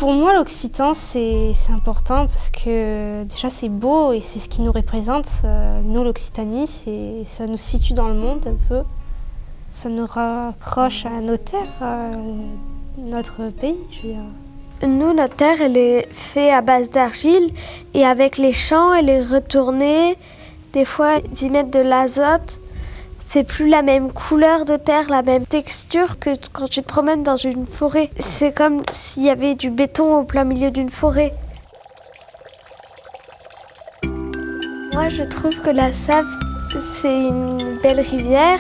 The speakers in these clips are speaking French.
Pour moi, l'occitan, c'est important parce que déjà, c'est beau et c'est ce qui nous représente. Nous, l'Occitanie, ça nous situe dans le monde un peu. Ça nous raccroche à nos terres, à notre pays, je veux dire. Nous, notre terre, elle est faite à base d'argile et avec les champs, elle est retournée. Des fois, ils y mettent de l'azote. C'est plus la même couleur de terre, la même texture que quand tu te promènes dans une forêt. C'est comme s'il y avait du béton au plein milieu d'une forêt. Moi, je trouve que la Save, c'est une belle rivière.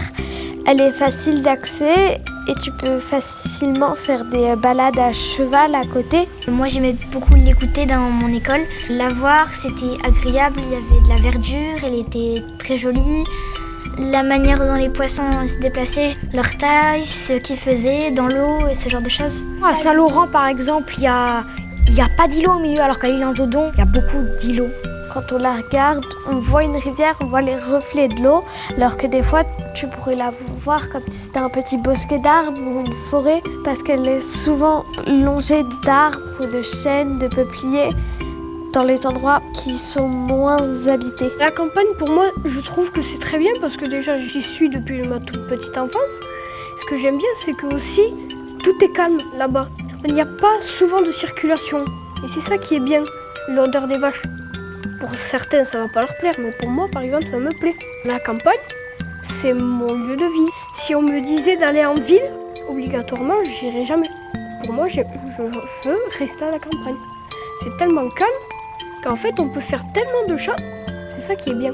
Elle est facile d'accès et tu peux facilement faire des balades à cheval à côté. Moi, j'aimais beaucoup l'écouter dans mon école. La voir, c'était agréable, il y avait de la verdure, elle était très jolie. La manière dont les poissons se déplaçaient, leur taille, ce qu'ils faisaient dans l'eau et ce genre de choses. À Saint-Laurent, par exemple, il y a pas d'îlots au milieu, alors qu'à l'île en Dodon, il y a beaucoup d'îlots. Quand on la regarde, on voit une rivière, on voit les reflets de l'eau, alors que des fois, tu pourrais la voir comme si c'était un petit bosquet d'arbres ou une forêt, parce qu'elle est souvent longée d'arbres, de chênes, de peupliers, dans les endroits qui sont moins habités. La campagne, pour moi, je trouve que c'est très bien, parce que déjà, j'y suis depuis ma toute petite enfance. Ce que j'aime bien, c'est que aussi, tout est calme là-bas. Il n'y a pas souvent de circulation, et c'est ça qui est bien, l'odeur des vaches. Pour certains, ça va pas leur plaire, mais pour moi, par exemple, ça me plaît. La campagne, c'est mon lieu de vie. Si on me disait d'aller en ville, obligatoirement, j'irai jamais. Pour moi, je veux rester à la campagne. C'est tellement calme qu'en fait, on peut faire tellement de choses. C'est ça qui est bien.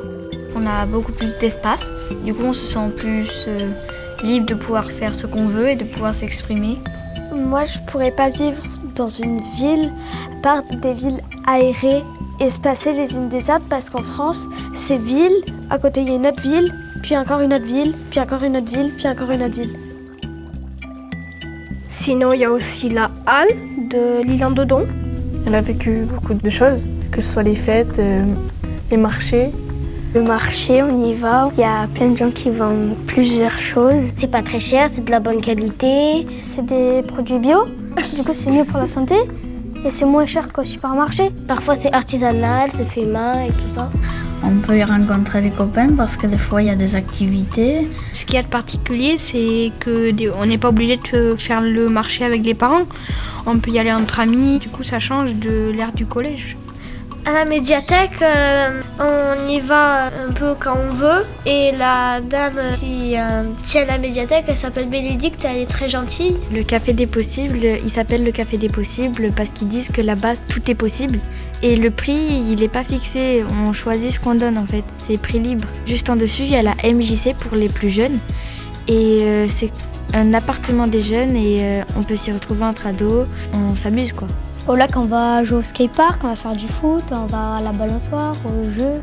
On a beaucoup plus d'espace. Du coup, on se sent plus libre de pouvoir faire ce qu'on veut et de pouvoir s'exprimer. Moi, je pourrais pas vivre dans une ville, à part des villes aérées, espacées les unes des autres, parce qu'en France, c'est ville, à côté il y a une autre ville, puis encore une autre ville, puis encore une autre ville, puis encore une autre ville. Sinon, il y a aussi la halle de l'île en Dodon. Elle a vécu beaucoup de choses, que ce soit les fêtes, les marchés. Le marché, on y va. Il y a plein de gens qui vendent plusieurs choses. C'est pas très cher, c'est de la bonne qualité. C'est des produits bio, du coup c'est mieux pour la santé. Et c'est moins cher qu'au supermarché. Parfois c'est artisanal, c'est fait main et tout ça. On peut y rencontrer des copains parce que des fois il y a des activités. Ce qu'il y a de particulier, c'est qu'on n'est pas obligé de faire le marché avec les parents. On peut y aller entre amis, du coup ça change de l'ère du collège. À la médiathèque, on y va un peu quand on veut. Et la dame qui tient la médiathèque, elle s'appelle Bénédicte, elle est très gentille. Le Café des Possibles, il s'appelle le Café des Possibles parce qu'ils disent que là-bas tout est possible. Et le prix, il n'est pas fixé, on choisit ce qu'on donne en fait, c'est prix libre. Juste en dessus, il y a la MJC pour les plus jeunes. Et c'est un appartement des jeunes et on peut s'y retrouver entre ados, on s'amuse quoi. Au lac, on va jouer au skatepark, on va faire du foot, on va à la balançoire, au jeu.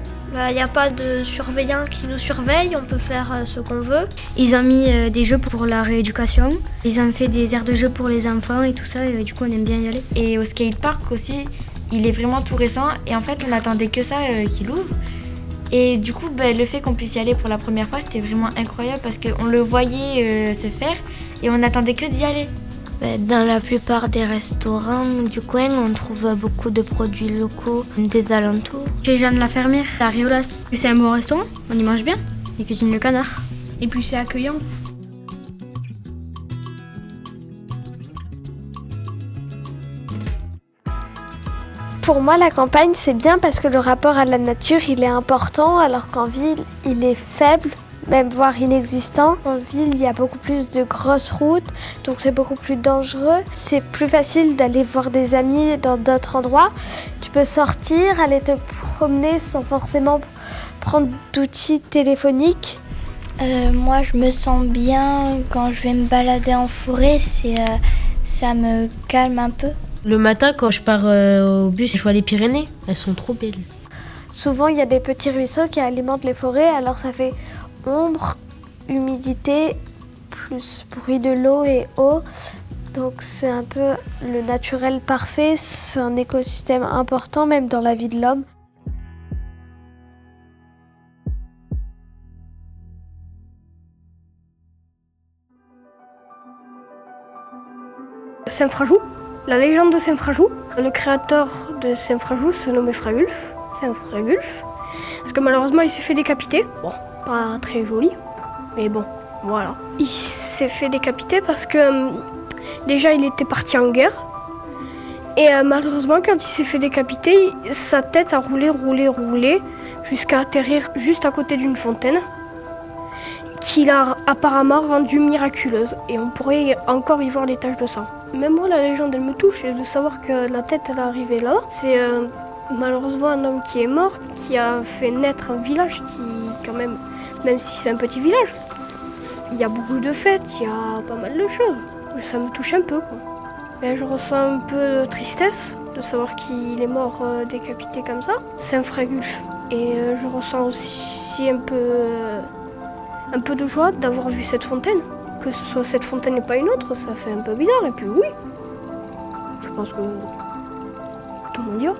Il n'y a pas de surveillant qui nous surveille, on peut faire ce qu'on veut. Ils ont mis des jeux pour la rééducation, ils ont fait des aires de jeu pour les enfants et tout ça, et du coup on aime bien y aller. Et au skatepark aussi, il est vraiment tout récent et en fait on n'attendait que ça qu'il ouvre. Et du coup, le fait qu'on puisse y aller pour la première fois, c'était vraiment incroyable parce qu'on le voyait se faire et on n'attendait que d'y aller. Dans la plupart des restaurants du coin, on trouve beaucoup de produits locaux des alentours. Chez Jeanne la fermière, à Riolas. C'est un bon restaurant, on y mange bien. Ils cuisinent le canard. Et puis c'est accueillant. Pour moi, la campagne, c'est bien parce que le rapport à la nature, il est important, alors qu'en ville, il est faible, même voire inexistant. En ville, il y a beaucoup plus de grosses routes, donc c'est beaucoup plus dangereux. C'est plus facile d'aller voir des amis dans d'autres endroits. Tu peux sortir, aller te promener sans forcément prendre d'outils téléphoniques. Moi, je me sens bien quand je vais me balader en forêt, ça me calme un peu. Le matin, quand je pars au bus, je vois les Pyrénées. Elles sont trop belles. Souvent, il y a des petits ruisseaux qui alimentent les forêts, alors ça fait ombre, humidité, plus bruit de l'eau et eau. Donc c'est un peu le naturel parfait, c'est un écosystème important même dans la vie de l'homme. Saint-Frajou, La légende de Saint-Frajou. Le créateur de Saint-Frajou se nommait Fragulf. Saint-Fragulf. Parce que malheureusement, il s'est fait décapiter. Bon, pas très joli, mais bon, voilà. Il s'est fait décapiter parce que déjà, il était parti en guerre. Et malheureusement, quand il s'est fait décapiter, sa tête a roulé, jusqu'à atterrir juste à côté d'une fontaine, qu'il a apparemment rendue miraculeuse. Et on pourrait encore y voir les taches de sang. Même moi, la légende, elle me touche. Et de savoir que la tête, elle est arrivée là, c'est malheureusement un homme qui est mort, qui a fait naître un village qui, quand même si c'est un petit village, il y a beaucoup de fêtes, il y a pas mal de choses. Ça me touche un peu, quoi. Et je ressens un peu de tristesse de savoir qu'il est mort décapité comme ça. C'est un Fragulf. Et je ressens aussi un peu de joie d'avoir vu cette fontaine. Que ce soit cette fontaine et pas une autre, ça fait un peu bizarre. Et puis oui, je pense que tout le monde y va.